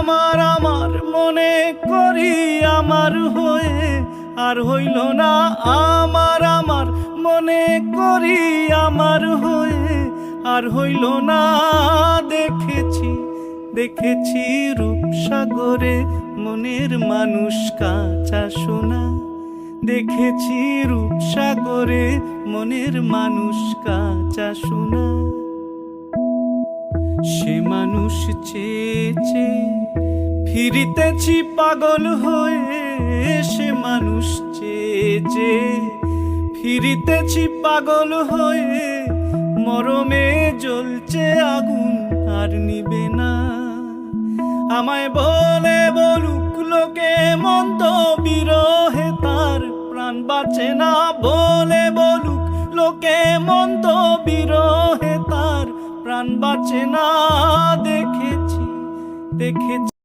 আমার আমার মনে করি আমার হয়ে আর হইল না। আমার আমার মনে করি আমার হয়ে আর হইল না। দেখেছি দেখেছি রূপসাগরে মনের মানুষ কাঁচা সোনা। দেখেছি রূপসাগরে মনের মানুষ কাঁচা সোনা। সে মানুষ চেয়ে চেয়ে ফিরিতেছি পাগল হয়ে। সে মানুষ চেয়ে চেয়ে ফিরিতেছি পাগল হয়ে। মরমে জ্বলছে আগুন আর নিবে না। আমায় বলে বলুক লোকে মন্দ বিরহে তার প্রাণ বাঁচে না। বলে বলুক লোকে মন্দ বিরহে তার প্রাণ বাঁচে না। দেখেছি দেখেছি